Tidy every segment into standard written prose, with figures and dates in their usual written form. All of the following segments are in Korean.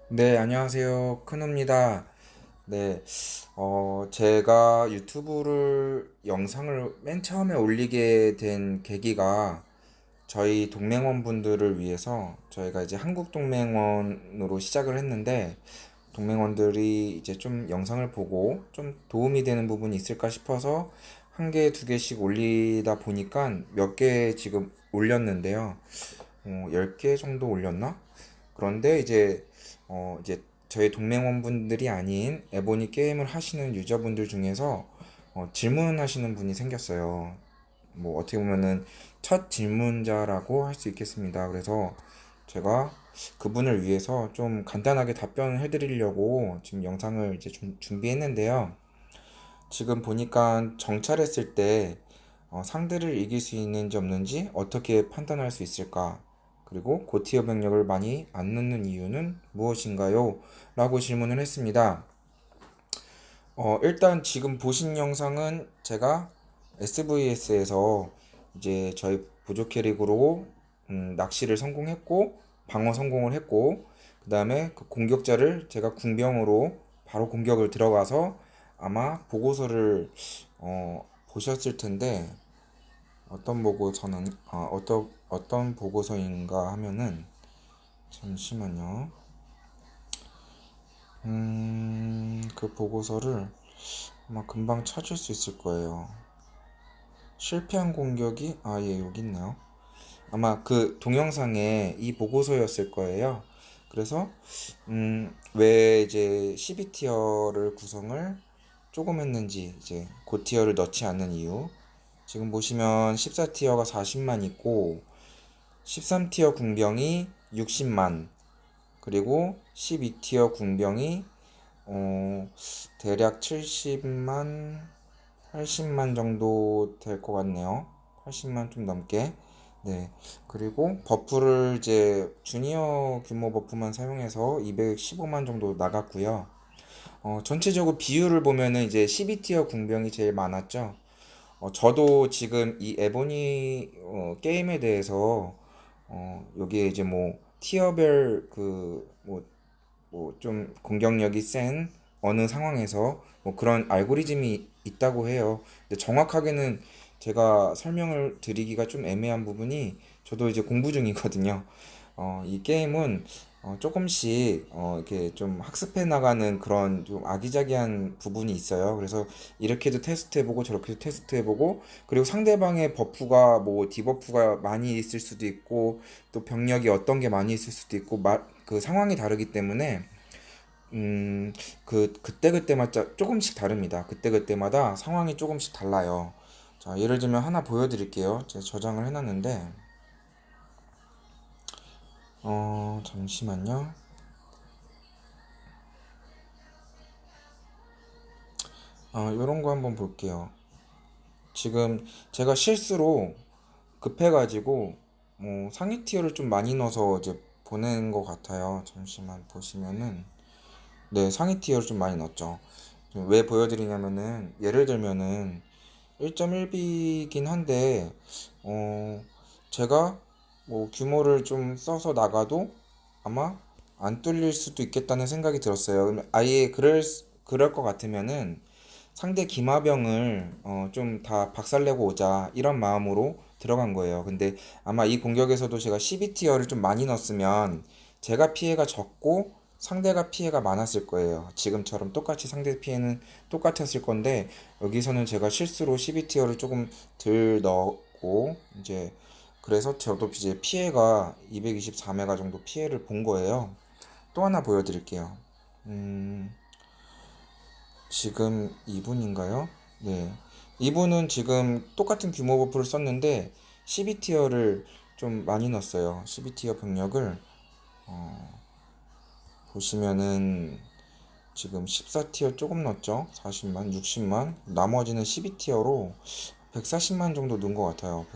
네, 안녕하세요. 큰호입니다. 네, 제가 유튜브를 영상을 맨 처음에 올리게 된 계기가 저희 동맹원분들을 위해서 저희가 이제 한국 동맹원으로 시작을 했는데 동맹원들이 이제 좀 영상을 보고 좀 도움이 되는 부분이 있을까 싶어서 한 개, 두 개씩 올리다 보니까 몇 개 지금 올렸는데요. 10개 정도 올렸나? 그런데 이제 저희 동맹원분들이 아닌 에보니 게임을 하시는 유저분들 중에서 질문하시는 분이 생겼어요. 뭐 어떻게 보면은 첫 질문자라고 할 수 있겠습니다. 그래서 제가 그분을 위해서 좀 간단하게 답변을 해드리려고 지금 영상을 이제 좀 준비했는데요. 지금 보니까 정찰했을 때 상대를 이길 수 있는지 없는지 어떻게 판단할 수 있을까? 그리고 고티어 병력을 많이 안 넣는 이유는 무엇인가요? 라고 질문을 했습니다. 일단 지금 보신 영상은 제가 SVS에서 이제 저희 보조 캐릭으로 낚시를 성공했고 방어 성공을 했고 그 다음에 그 공격자를 제가 궁병으로 바로 공격을 들어가서 아마 보고서를 보셨을 텐데 어떤 보고서는 어떤 보고서인가 하면은 잠시만요. 그 보고서를 아마 금방 찾을 수 있을 거예요. 실패한 공격이 예, 여기 있네요. 아마 그 동영상에 이 보고서였을 거예요. 그래서 왜 이제 12티어를 구성을 조금 했는지 이제 고티어를 넣지 않는 이유. 지금 보시면 14티어가 40만 있고 13티어 궁병이 60만 그리고 12티어 궁병이 어, 대략 70만 80만 정도 될 것 같네요. 80만 좀 넘게. 네. 그리고 버프를 이제 주니어 규모 버프만 사용해서 215만 정도 나갔고요. 전체적으로 비율을 보면은 이제 12티어 궁병이 제일 많았죠. 저도 지금 이 에보니 게임에 대해서 여기에 이제 뭐 티어별 뭐 좀 공격력이 센 어느 상황에서 뭐 그런 알고리즘이 있다고 해요. 근데 정확하게는 제가 설명을 드리기가 좀 애매한 부분이 저도 이제 공부 중이거든요. 이 게임은 조금씩 이렇게 좀 학습해 나가는 그런 좀 아기자기한 부분이 있어요. 그래서 이렇게도 테스트해보고 저렇게도 테스트해보고 그리고 상대방의 버프가 뭐 디버프가 많이 있을 수도 있고 또 병력이 어떤 게 많이 있을 수도 있고 그 상황이 다르기 때문에 그때그때마다 조금씩 다릅니다. 그때그때마다 상황이 조금씩 달라요. 자, 예를 들면 하나 보여드릴게요. 제가 저장을 해놨는데, 잠시만요. 요런 거 한번 볼게요. 지금 제가 실수로 급해가지고, 상위 티어를 좀 많이 넣어서 이제 보낸 것 같아요. 잠시만 보시면은, 네, 상위 티어를 좀 많이 넣었죠. 왜 보여드리냐면은, 예를 들면은, 1.1B긴 한데, 어, 제가 뭐 규모를 좀 써서 나가도 아마 안 뚫릴 수도 있겠다는 생각이 들었어요. 아예 그럴 것 같으면은 상대 기마병을 좀 다 박살내고 오자 이런 마음으로 들어간 거예요. 근데 아마 이 공격에서도 제가 12티어를 좀 많이 넣었으면 제가 피해가 적고 상대가 피해가 많았을 거예요. 지금처럼 똑같이 상대 피해는 똑같았을 건데 여기서는 제가 실수로 12티어를 조금 덜 넣었고 이제 그래서 저도 이제 피해가 224메가 정도 피해를 본 거예요. 또 하나 보여드릴게요. 음, 지금 이분인가요? 네. 이분은 지금 똑같은 규모 버프를 썼는데 12티어를 좀 많이 넣었어요. 12티어 병력을 보시면은 지금 14티어 조금 넣었죠? 40만, 60만. 나머지는 12티어로 140만 정도 넣은 것 같아요.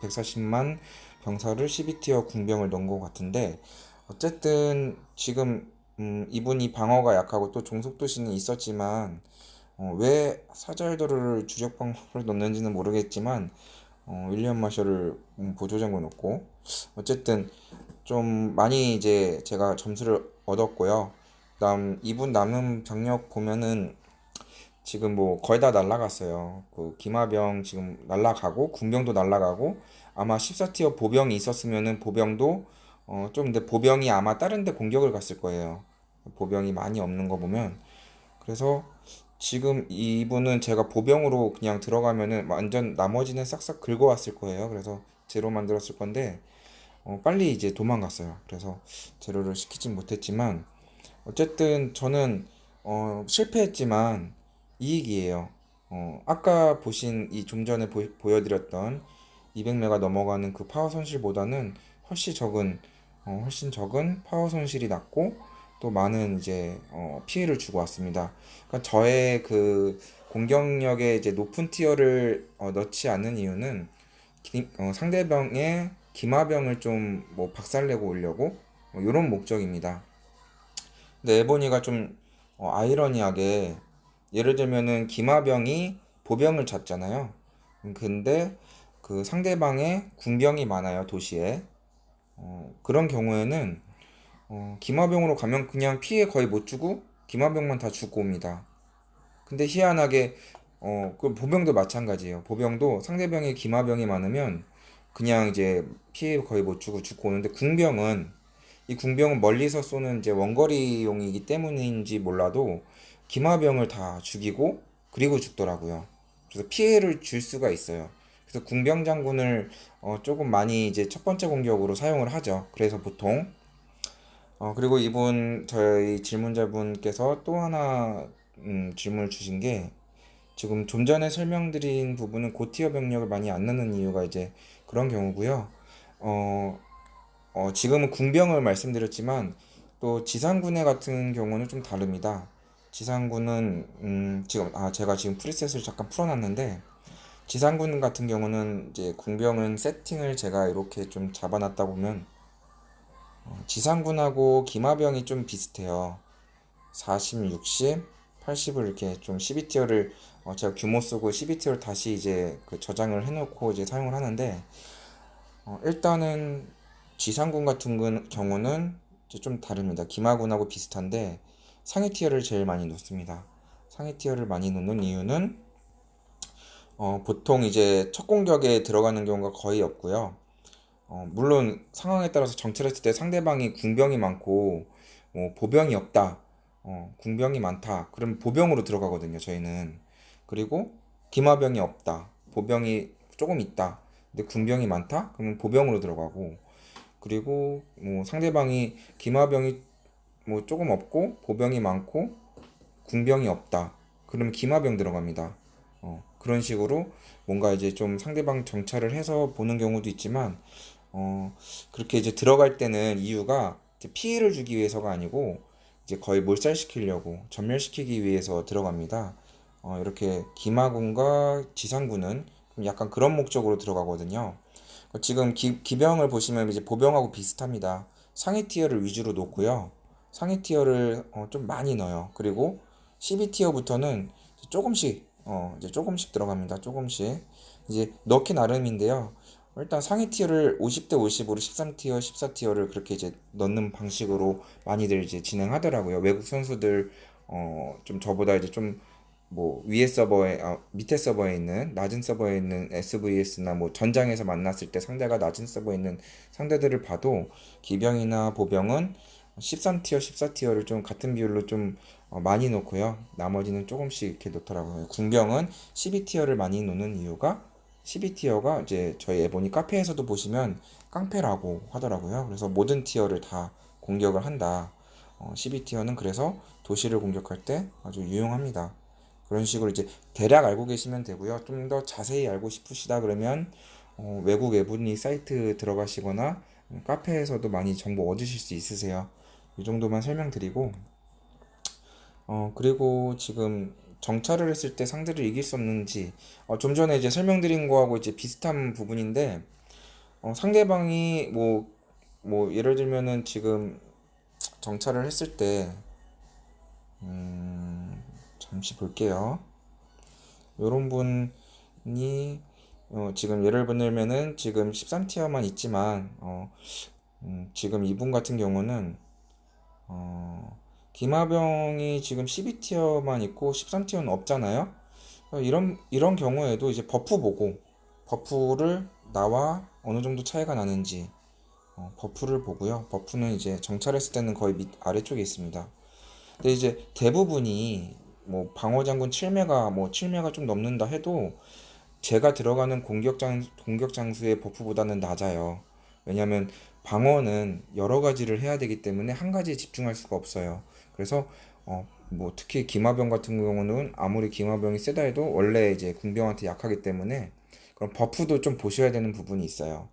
140만 병사를 12티어 궁병을 넣은 것 같은데 어쨌든 지금 이분이 방어가 약하고 또 종속도시는 있었지만 왜 사절도를 주력 방어를 넣는지는 모르겠지만 윌리엄 마셜을 보조장으로 넣고 어쨌든 좀 많이 이제 제가 점수를 얻었고요. 그다음 2분 남은 병력 보면은 지금 뭐 거의 다 날라갔어요. 그 기마병 지금 날라가고 군병도 날라가고 아마 14티어 보병이 있었으면은 보병도 좀 근데 보병이 아마 다른 데 공격을 갔을 거예요. 보병이 많이 없는 거 보면. 그래서 지금 이분은 제가 보병으로 그냥 들어가면은 완전 나머지는 싹싹 긁어왔을 거예요. 그래서 제로 만들었을 건데 빨리 이제 도망갔어요. 그래서 제로를 시키진 못했지만 어쨌든 저는 실패했지만 이익이에요. 아까 보신 이 좀 전에 보여드렸던 200메가 넘어가는 그 파워 손실보다는 훨씬 적은 파워 손실이 났고 또 많은 이제 피해를 주고 왔습니다. 그러니까 저의 그 공격력에 이제 높은 티어를 넣지 않는 이유는 상대방의 기마병을 좀 뭐 박살내고 오려고 이런 목적입니다. 근데 에보니가 좀 아이러니하게 예를 들면은 기마병이 보병을 잡잖아요. 근데 그 상대방의 군병이 많아요, 도시에. 그런 경우에는 기마병으로 가면 그냥 피해 거의 못 주고 기마병만 다 죽고 옵니다. 근데 희한하게 그 보병도 마찬가지예요. 보병도 상대병이 기마병이 많으면 그냥 이제 피해 거의 못 주고 죽고 오는데 이 궁병은 멀리서 쏘는 이제 원거리용이기 때문인지 몰라도 기마병을 다 죽이고 그리고 죽더라고요. 그래서 피해를 줄 수가 있어요. 그래서 궁병 장군을 조금 많이 이제 첫 번째 공격으로 사용을 하죠. 그래서 보통 그리고 이분 저희 질문자분께서 또 하나 질문을 주신 게 지금 좀 전에 설명드린 부분은 고티어 병력을 많이 안 넣는 이유가 이제 그런 경우고요. 어, 지금은 군병을 말씀드렸지만 또 지상군의 같은 경우는 좀 다릅니다. 지상군은 제가 지금 프리셋을 잠깐 풀어놨는데 지상군 같은 경우는 이제 군병은 세팅을 제가 이렇게 좀 잡아놨다 보면 지상군하고 기마병이 좀 비슷해요. 40, 60, 80을 이렇게 좀 12티어를 제가 규모 쓰고 12티어를 다시 이제 그 저장을 해놓고 이제 사용을 하는데 일단은 지상군 같은 경우는 이제 좀 다릅니다. 기마군하고 비슷한데 상위 티어를 제일 많이 놓습니다. 상위 티어를 많이 놓는 이유는 보통 이제 첫 공격에 들어가는 경우가 거의 없고요. 물론 상황에 따라서 정찰했을 때 상대방이 궁병이 많고 보병이 없다. 궁병이 많다. 그럼 보병으로 들어가거든요, 저희는. 그리고 기마병이 없다. 보병이 조금 있다. 근데 궁병이 많다? 그러면 보병으로 들어가고. 그리고 뭐 상대방이 기마병이 뭐 조금 없고 보병이 많고 궁병이 없다. 그러면 기마병 들어갑니다. 그런 식으로 뭔가 이제 좀 상대방 정찰을 해서 보는 경우도 있지만 그렇게 이제 들어갈 때는 이유가 이제 피해를 주기 위해서가 아니고 이제 거의 몰살시키려고 전멸시키기 위해서 들어갑니다. 이렇게 기마군과 지상군은 약간 그런 목적으로 들어가거든요. 지금 기병을 보시면 이제 보병하고 비슷합니다. 상위 티어를 위주로 놓고요. 상위 티어를 좀 많이 넣어요. 그리고 12티어부터는 이제 조금씩 들어갑니다. 조금씩. 이제 넣기 나름인데요. 일단 상위 티어를 50대 50으로 13티어, 14티어를 그렇게 이제 넣는 방식으로 많이들 이제 진행하더라고요. 외국 선수들 좀 저보다 이제 좀 뭐 위에 서버에 밑에 서버에 있는 낮은 서버에 있는 SVS나 뭐 전장에서 만났을 때 상대가 낮은 서버에 있는 상대들을 봐도 기병이나 보병은 13티어, 14티어를 좀 같은 비율로 좀 많이 놓고요. 나머지는 조금씩 이렇게 놓더라고요. 군병은 12티어를 많이 놓는 이유가 12티어가 이제 저희 에보니 카페에서도 보시면 깡패라고 하더라고요. 그래서 모든 티어를 다 공격을 한다. 12티어는 그래서 도시를 공격할 때 아주 유용합니다. 그런 식으로 이제 대략 알고 계시면 되고요. 좀 더 자세히 알고 싶으시다 그러면 외국 에보니 사이트 들어가시거나 카페에서도 많이 정보 얻으실 수 있으세요. 이 정도만 설명드리고 그리고 지금 정찰을 했을 때 상대를 이길 수 없는지 좀 전에 이제 설명드린 거하고 이제 비슷한 부분인데 상대방이 뭐 예를 들면은 지금 정찰을 했을 때 잠시 볼게요. 요런 분이 지금 예를 들면은 지금 13티어만 있지만 지금 이분 같은 경우는 기마병이 지금 12티어만 있고 13티어는 없잖아요. 이런 경우에도 이제 버프 보고 버프를 나와 어느 정도 차이가 나는지 버프를 보고요. 버프는 이제 정찰했을 때는 거의 밑 아래쪽에 있습니다. 근데 이제 대부분이 뭐 방어 장군 7메가 뭐 7메가 좀 넘는다 해도 제가 들어가는 공격 장수의 버프보다는 낮아요. 왜냐면 방어는 여러 가지를 해야 되기 때문에 한 가지에 집중할 수가 없어요. 그래서 뭐 특히 기마병 같은 경우는 아무리 기마병이 세다 해도 원래 이제 궁병한테 약하기 때문에 그럼 버프도 좀 보셔야 되는 부분이 있어요.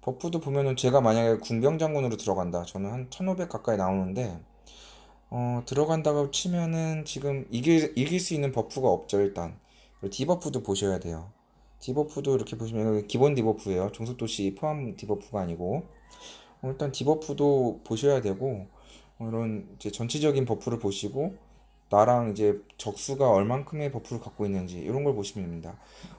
버프도 보면은 제가 만약에 궁병 장군으로 들어간다. 저는 한 1500 가까이 나오는데 들어간다고 치면은 지금 이길 수 있는 버프가 없죠, 일단. 그리고 디버프도 보셔야 돼요. 디버프도 이렇게 보시면 기본 디버프예요. 종속도시 포함 디버프가 아니고. 일단 디버프도 보셔야 되고, 이런 이제 전체적인 버프를 보시고, 나랑 이제 적수가 얼만큼의 버프를 갖고 있는지, 이런 걸 보시면 됩니다.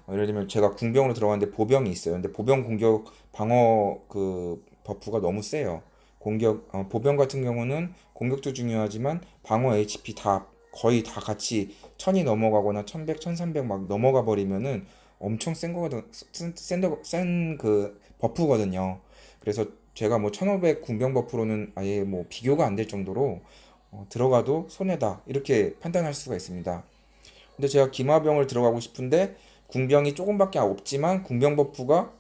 예를 들면 제가 궁병으로 들어갔는데 보병이 있어요. 근데 보병 공격, 방어 그 버프가 너무 세요. 보병 같은 경우는 공격도 중요하지만 방어 HP 다 거의 다 같이 1000이 넘어가거나 1100, 1300 막 넘어가 버리면은 엄청 센 거거든, 센그 버프거든요. 그래서 제가 뭐 1500 궁병 버프로는 아예 뭐 비교가 안 될 정도로 들어가도 손해다 이렇게 판단할 수가 있습니다. 근데 제가 기마병을 들어가고 싶은데 궁병이 조금밖에 없지만 궁병 버프가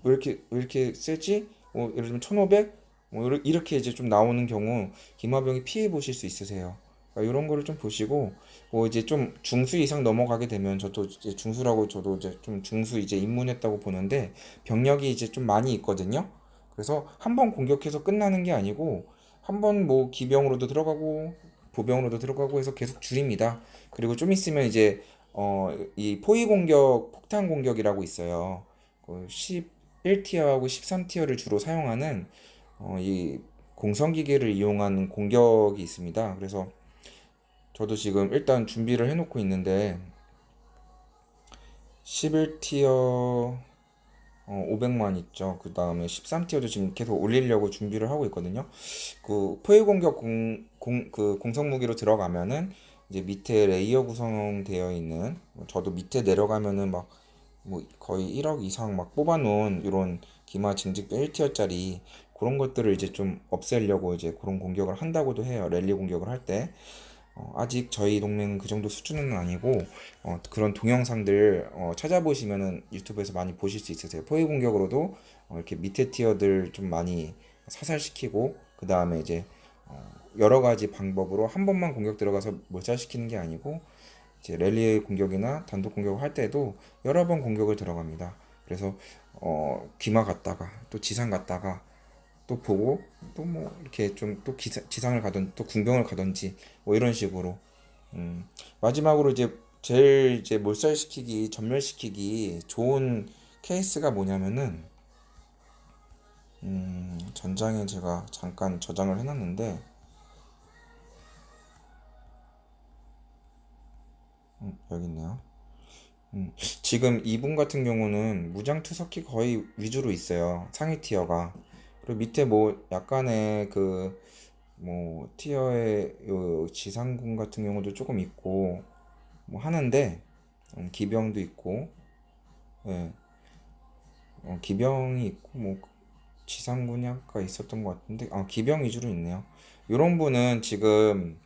왜 이렇게 세지? 예를 들면 1500? 이렇게 이제 좀 나오는 경우 기마병이 피해 보실 수 있으세요. 그러니까 이런 거를 좀 보시고 뭐 이제 좀 중수 이상 넘어가게 되면 저도 이제 중수라고 저도 이제 좀 중수 이제 입문했다고 보는데 병력이 이제 좀 많이 있거든요. 그래서 한 번 공격해서 끝나는 게 아니고 한 번 뭐 기병으로도 들어가고 보병으로도 들어가고 해서 계속 줄입니다. 그리고 좀 있으면 이제 이 포위 공격, 폭탄 공격이라고 있어요. 11티어하고 13티어를 주로 사용하는 이 공성기계를 이용한 공격이 있습니다. 그래서 저도 지금 일단 준비를 해놓고 있는데 11티어 500만 있죠. 그 다음에 13티어도 지금 계속 올리려고 준비를 하고 있거든요. 그 포획 공격 그 공성 무기로 들어가면은 이제 밑에 레이어 구성되어 있는 저도 밑에 내려가면은 막 뭐 거의 1억 이상 막 뽑아놓은 이런 기마 징집도 1티어짜리 그런 것들을 이제 좀 없애려고 이제 그런 공격을 한다고도 해요. 랠리 공격을 할 때. 아직 저희 동맹은 그 정도 수준은 아니고 그런 동영상들 찾아보시면은 유튜브에서 많이 보실 수 있으세요. 포위 공격으로도 이렇게 밑에 티어들 좀 많이 사살시키고 그 다음에 이제 여러 가지 방법으로 한 번만 공격 들어가서 몰살시키는 게 아니고 이제 랠리 공격이나 단독 공격을 할 때도 여러 번 공격을 들어갑니다. 그래서 기마 갔다가 또 지상 갔다가 또 보고 또 뭐 이렇게 좀 또 지상을 가던 또 궁병을 가던지 뭐 이런 식으로 마지막으로 이제 제일 이제 몰살시키기 전멸시키기 좋은 케이스가 뭐냐면은 전장에 제가 잠깐 저장을 해놨는데 여기 있네요. 지금 이분 같은 경우는 무장 투석기 거의 위주로 있어요. 상위 티어가. 그리고 밑에 뭐 약간의 그 뭐 티어의 요 지상군 같은 경우도 조금 있고 뭐 하는데 기병도 있고 예, 기병이 있고 뭐 지상군이 아까 있었던 것 같은데 기병 위주로 있네요. 요런 분은 지금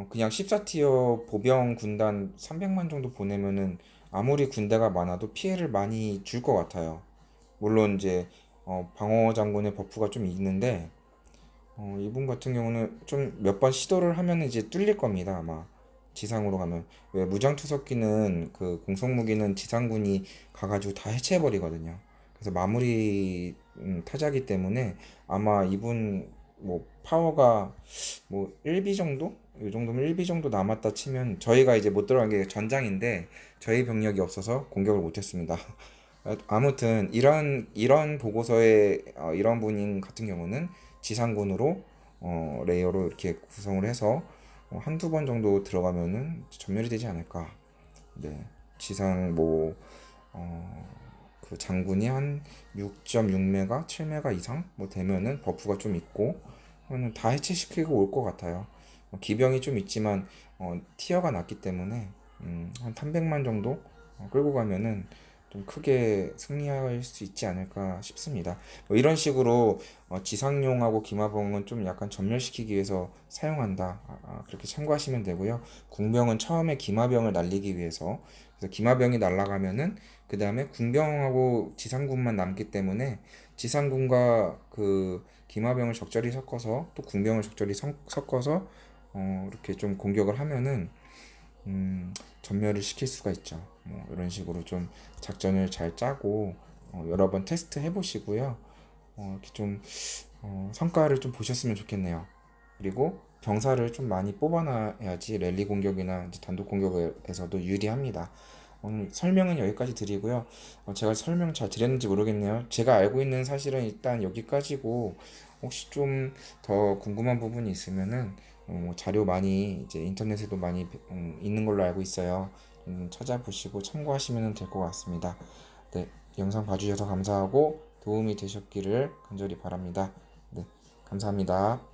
그냥 14티어 보병 군단 300만 정도 보내면은 아무리 군대가 많아도 피해를 많이 줄 것 같아요. 물론 이제 방어 장군의 버프가 좀 있는데 이분 같은 경우는 좀 몇 번 시도를 하면 이제 뚫릴 겁니다, 아마. 지상으로 가면. 왜 무장투석기는 그 공성무기는 지상군이 가가지고 다 해체해버리거든요. 그래서 마무리 타자기 때문에 아마 이분 뭐 파워가 뭐 1비 정도? 이 정도면 1비 정도 남았다 치면 저희가 이제 못 들어간 게 전장인데 저희 병력이 없어서 공격을 못했습니다. 아무튼 이런 보고서에 이런 분인 같은 경우는 지상군으로 레이어로 이렇게 구성을 해서 한두 번 정도 들어가면은 전멸이 되지 않을까. 네. 지상 뭐 그 그 장군이 한 6.6메가, 7메가 이상 뭐 되면은 버프가 좀 있고 그러면 다 해체시키고 올 것 같아요. 기병이 좀 있지만 티어가 낮기 때문에 한 300만 정도 끌고 가면은 좀 크게 승리할 수 있지 않을까 싶습니다. 뭐 이런 식으로 지상용하고 기마병은 좀 약간 전멸시키기 위해서 사용한다. 그렇게 참고하시면 되고요. 궁병은 처음에 기마병을 날리기 위해서, 그래서 기마병이 날아가면은 그 다음에 궁병하고 지상군만 남기 때문에 지상군과 그 기마병을 적절히 섞어서 또 궁병을 적절히 섞어서 이렇게 좀 공격을 하면은 전멸을 시킬 수가 있죠. 뭐 이런 식으로 좀 작전을 잘 짜고 여러 번 테스트 해보시고요. 이렇게 좀 성과를 좀 보셨으면 좋겠네요. 그리고 병사를 좀 많이 뽑아놔야지 랠리 공격이나 이제 단독 공격에서도 유리합니다. 오늘 설명은 여기까지 드리고요. 제가 설명 잘 드렸는지 모르겠네요. 제가 알고 있는 사실은 일단 여기까지고 혹시 좀 더 궁금한 부분이 있으면은 뭐 자료 많이 이제 인터넷에도 많이 있는 걸로 알고 있어요. 찾아보시고 참고하시면 될 것 같습니다. 네, 영상 봐주셔서 감사하고 도움이 되셨기를 간절히 바랍니다. 네, 감사합니다.